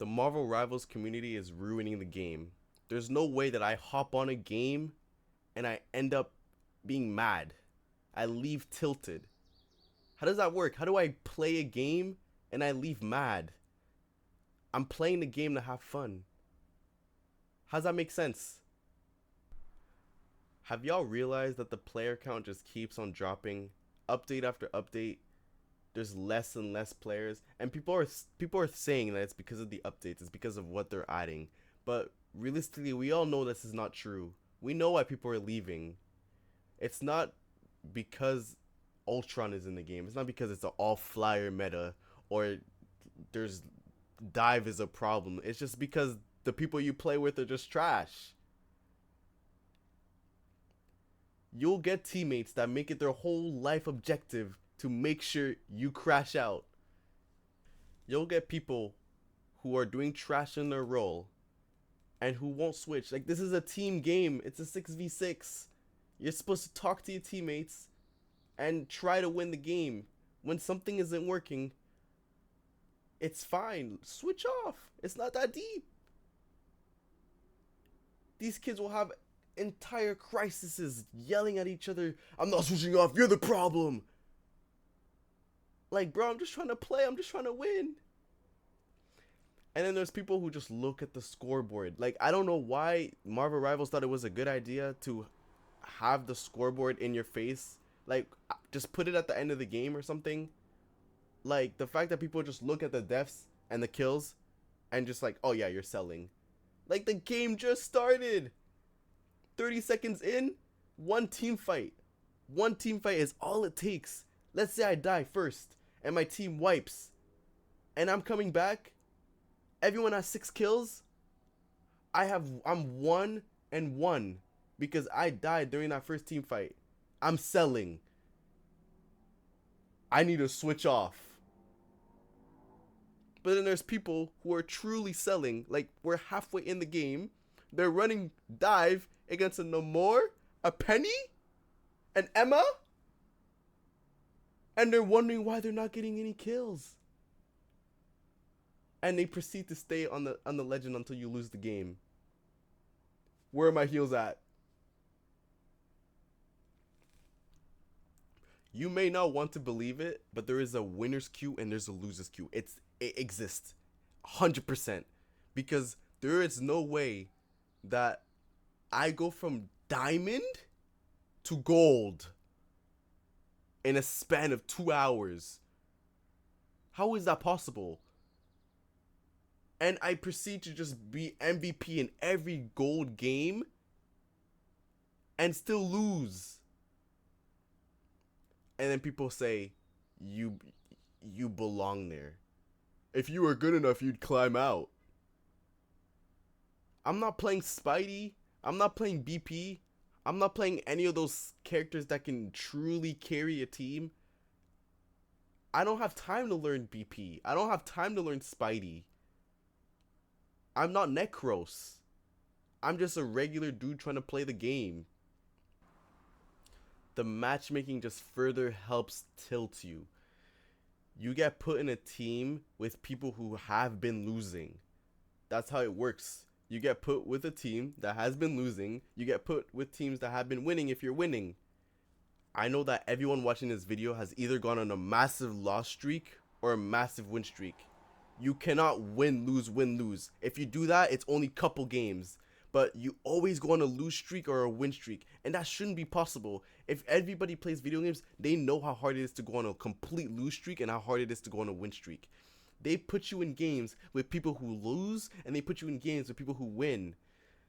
The Marvel Rivals community is ruining the game. There's no way that I hop on a game and I end up being mad. I leave tilted. How does that work? How do I play a game and I leave mad? I'm playing the game to have fun. How does that make sense? Have y'all realized that the player count just keeps on dropping? Update after update, there's less and less players, and people are saying that it's because of the updates, it's because of what they're adding. But realistically, we all know this is not true. We know why people are leaving. It's not because Ultron is in the game. It's not because it's an all flyer meta or there's dive is a problem. It's just because the people you play with are just trash. You'll get teammates that make it their whole life objective to make sure you crash out. You'll get people who are doing trash in their role and who won't switch. Like, this is a team game. It's a 6v6. You're supposed to talk to your teammates and try to win the game. When something isn't working, it's fine. Switch off. It's not that deep. These kids will have entire crises yelling at each other. I'm not switching off. You're the problem. Like, bro, I'm just trying to play. I'm just trying to win. And then there's people who just look at the scoreboard. Like, I don't know why Marvel Rivals thought it was a good idea to have the scoreboard in your face. Like, just put it at the end of the game or something. Like, the fact that people just look at the deaths and the kills and just like, oh yeah, you're selling. Like, the game just started. 30 seconds in, one team fight. One team fight is all it takes. Let's say I die first and my team wipes and I'm coming back. Everyone has 6 kills. I'm 1-1 because I died during that first team fight. I'm selling. I need to switch off. But then there's people who are truly selling. Like, we're halfway in the game. They're running dive against a Namor, a Penny, an Emma, and they're wondering why they're not getting any kills. And they proceed to stay on the legend until you lose the game. Where are my heals at? You may not want to believe it, but there is a winner's queue and there's a loser's queue. It exists 100%, because there is no way that I go from diamond to gold in a span of 2 hours. How is that possible? And I proceed to just be MVP in every gold game and still lose. And then people say, you belong there. If you were good enough, you'd climb out. I'm not playing Spidey. I'm not playing BP. I'm not playing any of those characters that can truly carry a team. I don't have time to learn BP. I don't have time to learn Spidey. I'm not Necros. I'm just a regular dude trying to play the game. The matchmaking just further helps tilt you. You get put in a team with people who have been losing. That's how it works. You get put with a team that has been losing. You get put with teams that have been winning if you're winning. I know that everyone watching this video has either gone on a massive loss streak or a massive win streak. You cannot win, lose. If you do that, it's only couple games. But you always go on a lose streak or a win streak. And that shouldn't be possible. If everybody plays video games, they know how hard it is to go on a complete lose streak and how hard it is to go on a win streak. They put you in games with people who lose, and they put you in games with people who win.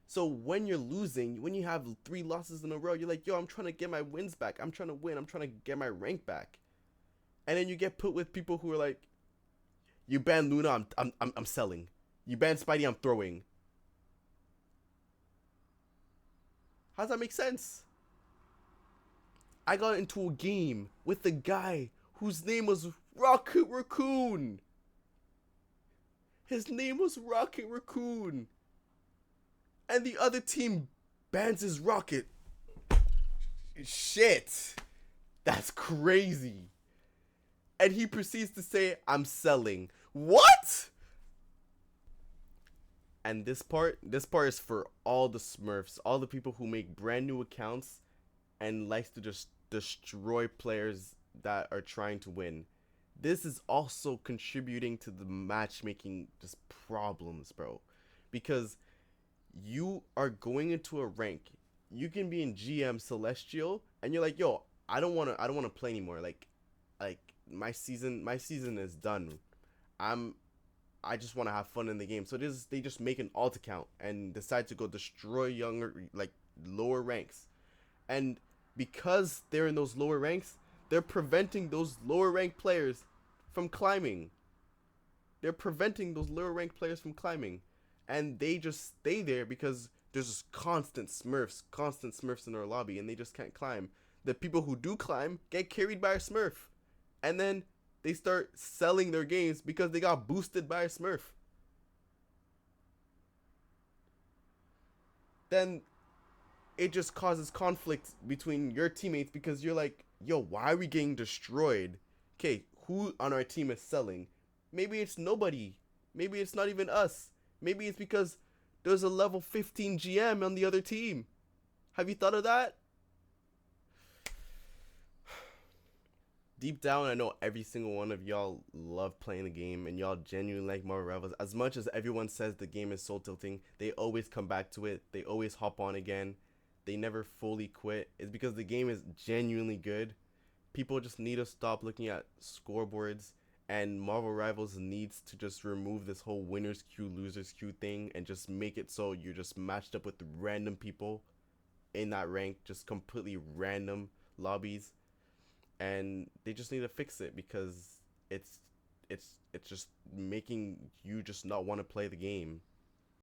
So when you're losing, when you have 3 losses in a row, you're like, yo, I'm trying to get my wins back. I'm trying to win. I'm trying to get my rank back. And then you get put with people who are like, you ban Luna, I'm selling. You ban Spidey, I'm throwing. How does that make sense? I got into a game with a guy whose name was Rocket Raccoon. His name was Rocket Raccoon. And the other team bans his rocket. Shit. That's crazy. And he proceeds to say, I'm selling. What? And this part is for all the Smurfs, all the people who make brand new accounts and likes to just destroy players that are trying to win. This is also contributing to the matchmaking just problems, bro. Because you are going into a rank. You can be in GM Celestial and you're like, "Yo, I don't want to play anymore. Like my season is done. I'm I just want to have fun in the game." So they just make an alt account and decide to go destroy younger, like, lower ranks. And because they're in those lower ranks, they're preventing those lower ranked players from climbing. They're preventing those lower ranked players from climbing. And they just stay there because there's just constant Smurfs in our lobby, and they just can't climb. The people who do climb get carried by a Smurf. And then they start selling their games because they got boosted by a Smurf. Then it just causes conflict between your teammates because you're like, yo, why are we getting destroyed? Okay, who on our team is selling? Maybe it's nobody. Maybe it's not even us. Maybe it's because there's a level 15 GM on the other team. Have you thought of that? Deep down, I know every single one of y'all love playing the game and y'all genuinely like Marvel Rivals. As much as everyone says the game is soul tilting, they always come back to it. They always hop on again. They never fully quit. It's because the game is genuinely good. People just need to stop looking at scoreboards, and Marvel Rivals needs to just remove this whole winners queue, losers queue thing, and just make it so you're just matched up with random people in that rank, just completely random lobbies. And they just need to fix it because it's it's just making you just not want to play the game.